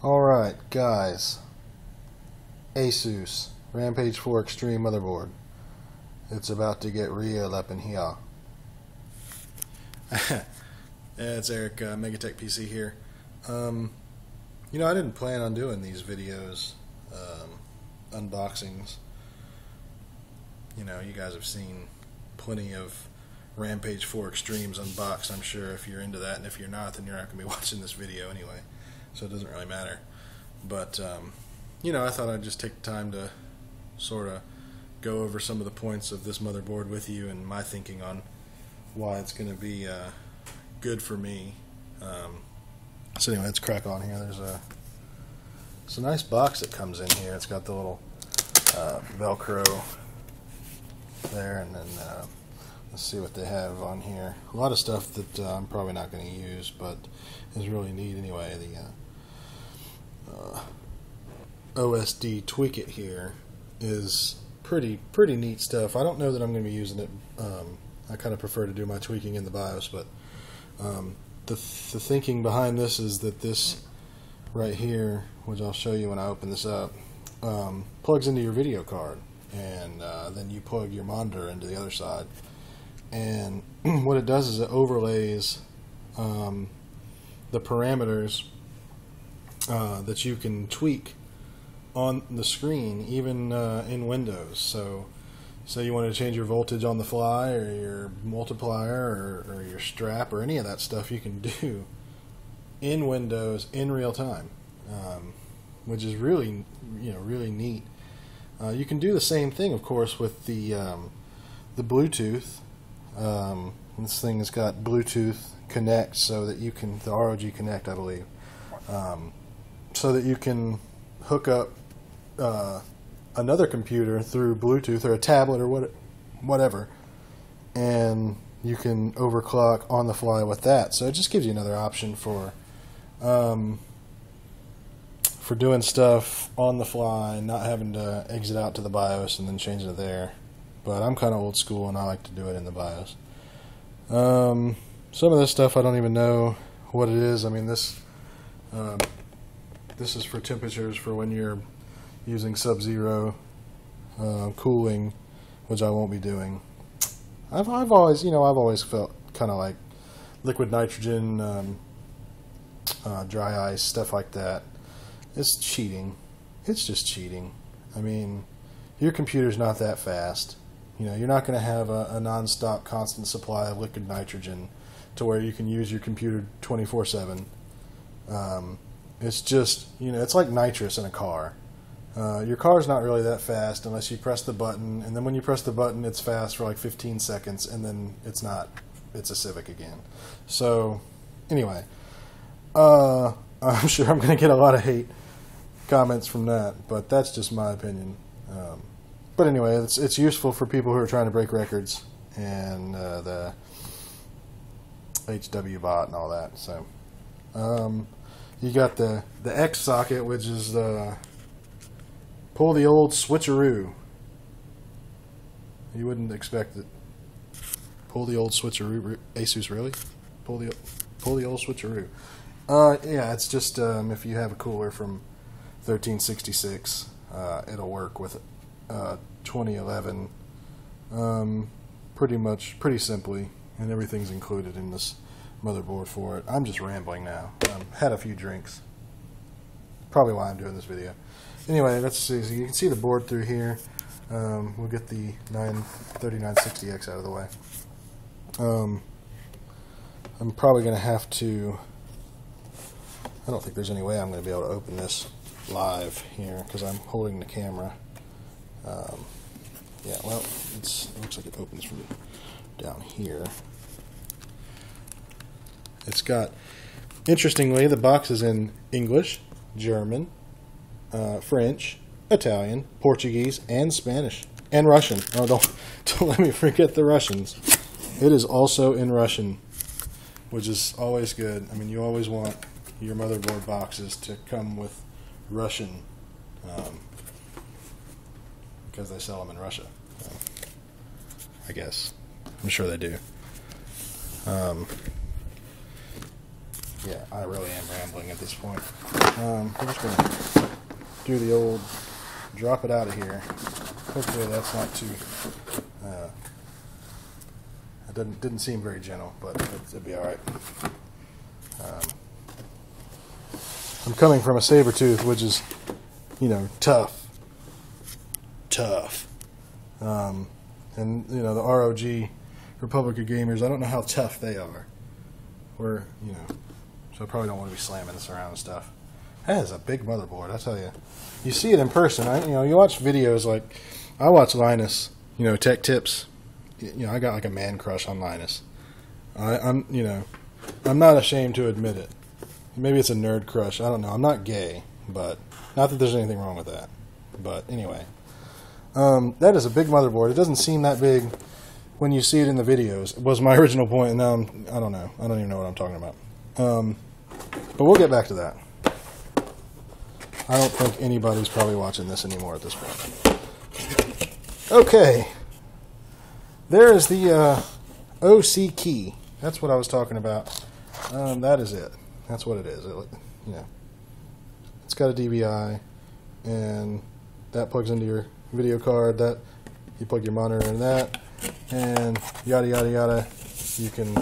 Alright, guys. Asus Rampage IV Extreme motherboard. It's about to get real up in here. Yeah, it's Eric, Megatech PC here. I didn't plan on doing these videos, unboxings. You guys have seen plenty of Rampage IV Extremes unboxed, I'm sure, if you're into that, and if you're not, then you're not going to be watching this video anyway, so it doesn't really matter. But, I thought I'd just take the time to sort of go over some of the points of this motherboard with you and my thinking on why it's going to be good for me. So anyway, let's crack on here. It's a nice box that comes in here. It's got the little Velcro there, and then let's see what they have on here. A lot of stuff that I'm probably not going to use, but is really neat anyway. The OSD Tweak It here is pretty neat stuff. I don't know that I'm going to be using it. I kind of prefer to do my tweaking in the BIOS, but the thinking behind this is that this right here, which I'll show you when I open this up, plugs into your video card, and then you plug your monitor into the other side. And what it does is it overlays the parameters that you can tweak on the screen, even in Windows. So say you want to change your voltage on the fly, or your multiplier, or your strap, or any of that stuff, you can do in Windows in real time, which is really neat. You can do the same thing, of course, with the Bluetooth. This thing has got Bluetooth Connect, so that you can, the ROG Connect, I believe, so that you can hook up another computer through Bluetooth, or a tablet, or whatever, and you can overclock on the fly with that. So it just gives you another option for doing stuff on the fly, not having to exit out to the BIOS and then change it there. But I'm kind of old school, and I like to do it in the BIOS. Some of this stuff I don't even know what it is. I mean, this is for temperatures for when you're using sub-zero cooling, which I won't be doing. I've always felt kind of like liquid nitrogen, dry ice, stuff like that. It's cheating. It's just cheating. I mean, your computer's not that fast. You're not going to have a non-stop constant supply of liquid nitrogen to where you can use your computer 24/7. It's just, it's like nitrous in a car. Your car's not really that fast unless you press the button, and then when you press the button, it's fast for like 15 seconds, and then it's not. It's a Civic again. So, anyway, I'm sure I'm going to get a lot of hate comments from that, but that's just my opinion. But anyway, it's useful for people who are trying to break records, and the HW bot and all that. So, you got the X socket, which is pull the old switcheroo. You wouldn't expect it. Pull the old switcheroo. Asus, really? Pull the old switcheroo. Yeah, it's just if you have a cooler from 1366, it'll work with 2011 pretty simply, and everything's included in this motherboard for it. I'm just rambling now. Had a few drinks. Probably why I'm doing this video. Anyway, let's see. So you can see the board through here. We'll get the 3960X out of the way. I'm probably going to have to... I don't think there's any way I'm going to be able to open this live here, because I'm holding the camera. Yeah, well, it looks like it opens from down here. It's got, interestingly, the box is in English, German, French, Italian, Portuguese, and Spanish, and Russian. Oh, don't let me forget the Russians. It is also in Russian, which is always good. I mean, you always want your motherboard boxes to come with Russian, because they sell them in Russia. I guess. I'm sure they do. Yeah, I really am rambling at this point. We're just going to do the old drop it out of here. Hopefully that's not too... it didn't seem very gentle, but it'd be alright. I'm coming from a Sabertooth, which is, you know, tough. And, you know, the ROG, Republic of Gamers, I don't know how tough they are. Or, you know, so I probably don't want to be slamming this around and stuff. That is a big motherboard, I tell you. You see it in person. You know, you watch videos like, I watch Linus, you know, Tech Tips. You know, I got like a man crush on Linus. I'm, you know, I'm not ashamed to admit it. Maybe it's a nerd crush. I don't know. I'm not gay, but not that there's anything wrong with that. But anyway, that is a big motherboard. It doesn't seem that big when you see it in the videos. Was my original point, and now I don't know. I don't even know what I'm talking about. But we'll get back to that. I don't think anybody's probably watching this anymore at this point. Okay. There is the OC key. That's what I was talking about. That is it. That's what it is. You know, it's got a DVI, and that plugs into your video card. That you plug your monitor in that, and yada yada yada. You can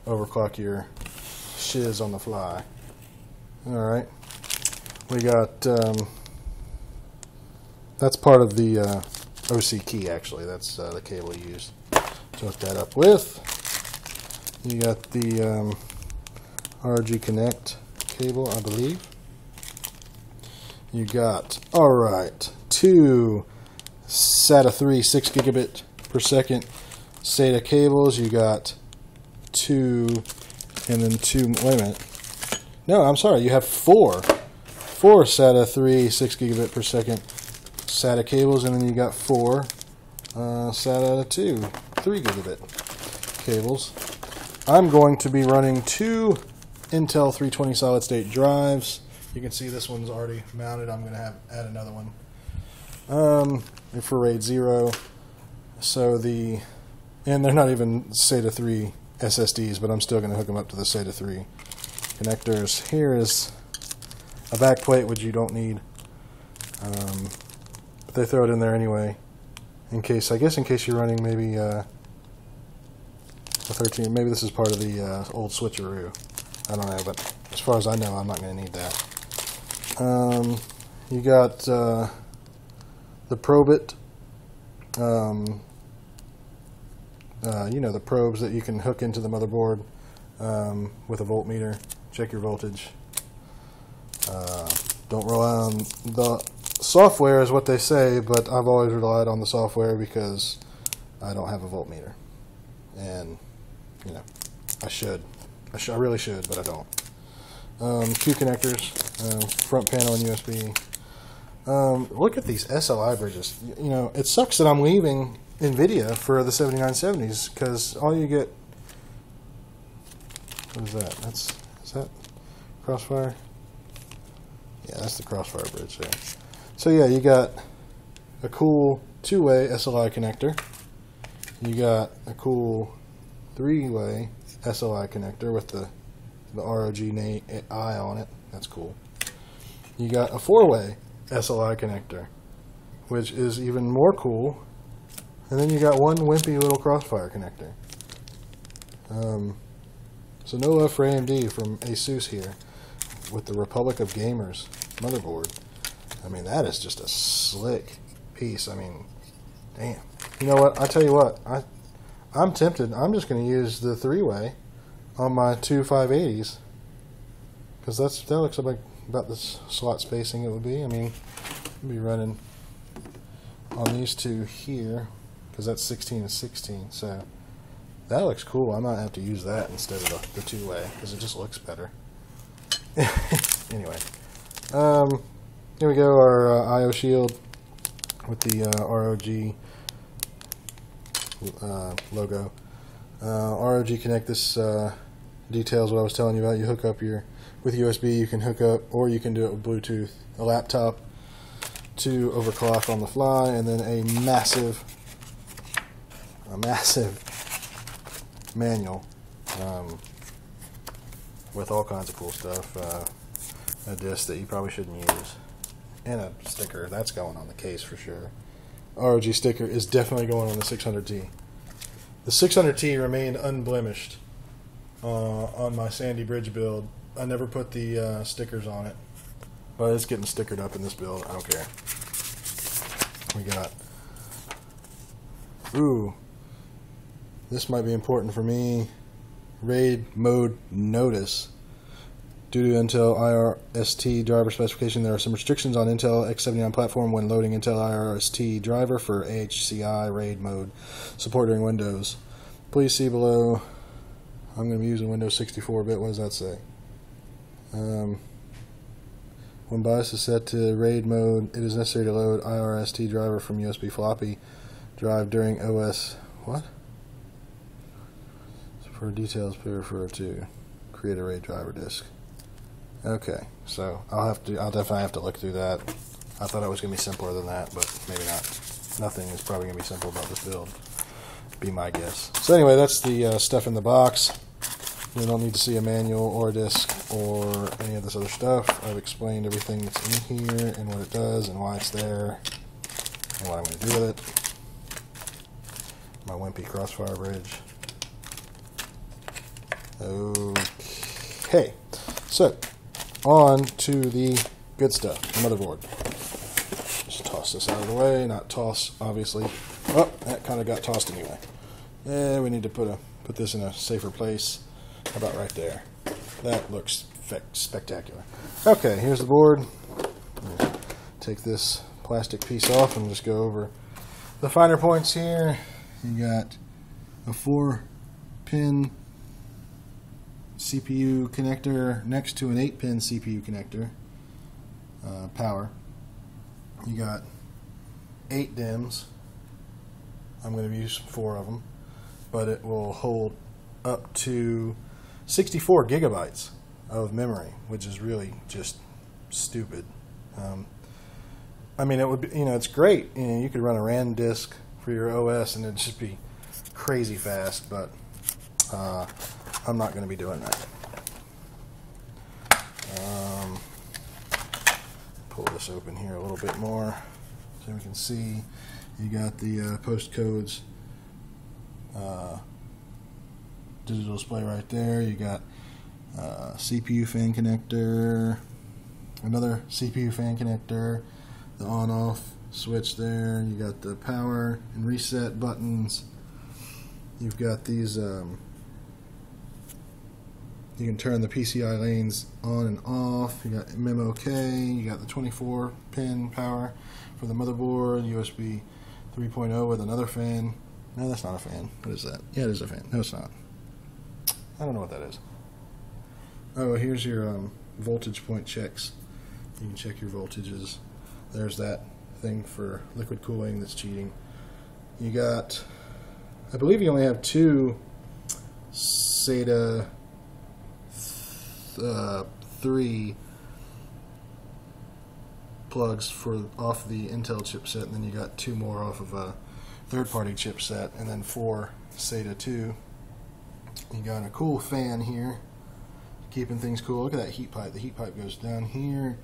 overclock your shiz on the fly. All right. We got that's part of the OC key. Actually, that's the cable you use to hook that up with. You got the RG Connect cable, I believe. You got, alright, two SATA 3 6 gigabit per second SATA cables. You got two, and then two, wait a minute. No, I'm sorry, you have four SATA 3 6 gigabit per second SATA cables, and then you got four SATA 2 3 gigabit cables. I'm going to be running two Intel 320 solid state drives. You can see this one's already mounted. I'm going to add another one for RAID 0. So and they're not even SATA 3 SSDs, but I'm still going to hook them up to the SATA 3 connectors. Here is a back plate, which you don't need. But they throw it in there anyway, in case you're running maybe a 13. Maybe this is part of the old switcheroo. I don't know, but as far as I know, I'm not going to need that. You got the Probit, you know, the probes that you can hook into the motherboard with a voltmeter. Check your voltage. Don't rely on the software, is what they say, but I've always relied on the software because I don't have a voltmeter. And, you know, I really should, but I don't. Two connectors, front panel and USB. Look at these SLI bridges. You know, it sucks that I'm leaving NVIDIA for the 7970s, because all you get... What is that? Is that Crossfire? Yeah, that's the Crossfire bridge there. So yeah, you got a cool two-way SLI connector. You got a cool three-way SLI connector with the ROG I on it. That's cool. You got a four-way SLI connector, which is even more cool. And then you got one wimpy little Crossfire connector. So no love for AMD from Asus here with the Republic of Gamers motherboard. I mean, that is just a slick piece. I mean, damn. You know what? I tell you what. I'm tempted. I'm just going to use the three-way on my two 580s, because that looks like about the slot spacing it would be. I mean, I'll be running on these two here, because that's 16 and 16. So that looks cool. I might have to use that instead of the two-way, because it just looks better. Anyway, here we go. Our IO shield with the ROG logo. ROG Connect, this details what I was telling you about. You hook up with USB, you can hook up, or you can do it with Bluetooth, a laptop to overclock on the fly, and then a massive manual with all kinds of cool stuff. A disc that you probably shouldn't use, and a sticker that's going on the case for sure. ROG sticker is definitely going on the 600T. The 600T remained unblemished on my Sandy Bridge build. I never put the stickers on it, but it's getting stickered up in this build. I don't care. We got, ooh, this might be important for me. RAID mode notice. Due to Intel IRST driver specification, there are some restrictions on Intel X79 platform when loading Intel IRST driver for AHCI RAID mode support during Windows. Please see below. I'm going to be using Windows 64-bit. What does that say? When BIOS is set to RAID mode, it is necessary to load IRST driver from USB floppy drive during OS. What? For details, please refer to create a RAID driver disk. Okay, so I'll definitely have to look through that. I thought it was going to be simpler than that, but maybe not. Nothing is probably going to be simple about this build. Be my guess. So anyway, that's the stuff in the box. You don't need to see a manual or a disc or any of this other stuff. I've explained everything that's in here and what it does and why it's there and what I'm going to do with it. My wimpy crossfire bridge. Okay, so on to the good stuff, the motherboard. Just toss this out of the way, not toss, obviously. Oh, that kind of got tossed anyway. Yeah, we need to put this in a safer place. How about right there? That looks spectacular. Okay, here's the board. Take this plastic piece off and just go over the finer points here. You got a 4-pin CPU connector next to an 8-pin CPU connector, power. You got 8 DIMMs. I'm going to use 4 of them, but it will hold up to 64 gigabytes of memory, which is really just stupid. I mean, it would be, it's great. You could run a RAM disk for your OS and it'd just be crazy fast, but I'm not going to be doing that. Pull this open here a little bit more so we can see. You got the post codes digital display right there. You got CPU fan connector, another CPU fan connector, the on-off switch there. You got the power and reset buttons. You've got these. You can turn the PCI lanes on and off. You got MMOK. You got the 24-pin power for the motherboard. USB 3.0 with another fan. No, that's not a fan. What is that? Yeah, it is a fan. No, it's not. I don't know what that is. Oh, here's your voltage point checks. You can check your voltages. There's that thing for liquid cooling that's cheating. You got, I believe you only have 2 SATA 3 plugs for off the Intel chipset, and then you got 2 more off of a third-party chipset, and then 4 SATA 2. You got a cool fan here, keeping things cool. Look at that heat pipe. The heat pipe goes down here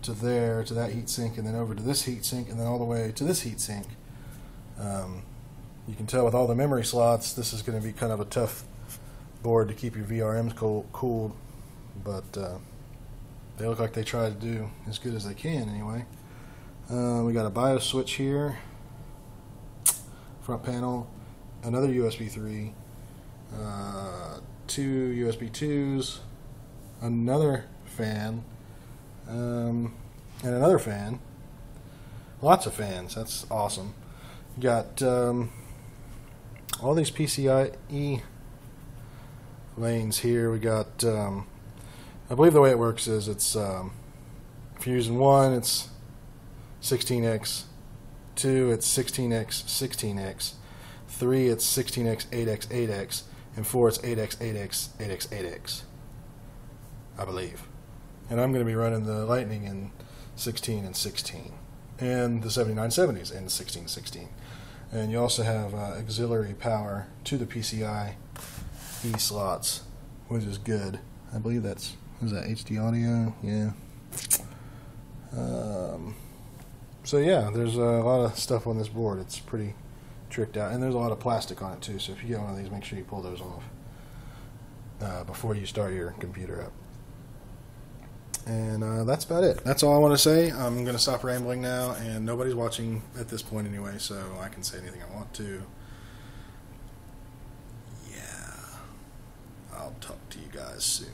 to there, to that heat sink, and then over to this heat sink, and then all the way to this heat sink. You can tell with all the memory slots, this is going to be kind of a tough board to keep your VRMs cooled, but they look like they try to do as good as they can anyway. We got a BIOS switch here, front panel, another USB 3, 2 USB 2s, another fan, and another fan. Lots of fans. That's awesome. You got all these PCIe lanes here. We got, I believe the way it works is it's, if you're using 1, it's 16x, 2, it's 16x, 16x, 3, it's 16x, 8x, 8x, and 4, it's 8x, 8x, 8x, 8x, I believe. And I'm going to be running the Lightning in 16 and 16, and the 7970s in 16 16. And you also have auxiliary power to the PCIe slots, which is good. I believe that's, is that HD audio? Yeah. So yeah, there's a lot of stuff on this board. It's pretty tricked out, and there's a lot of plastic on it too. So if you get one of these, make sure you pull those off before you start your computer up. And that's about it. That's all I want to say. I'm going to stop rambling now, and nobody's watching at this point anyway, so I can say anything I want to. Yeah. I'll talk to you guys soon.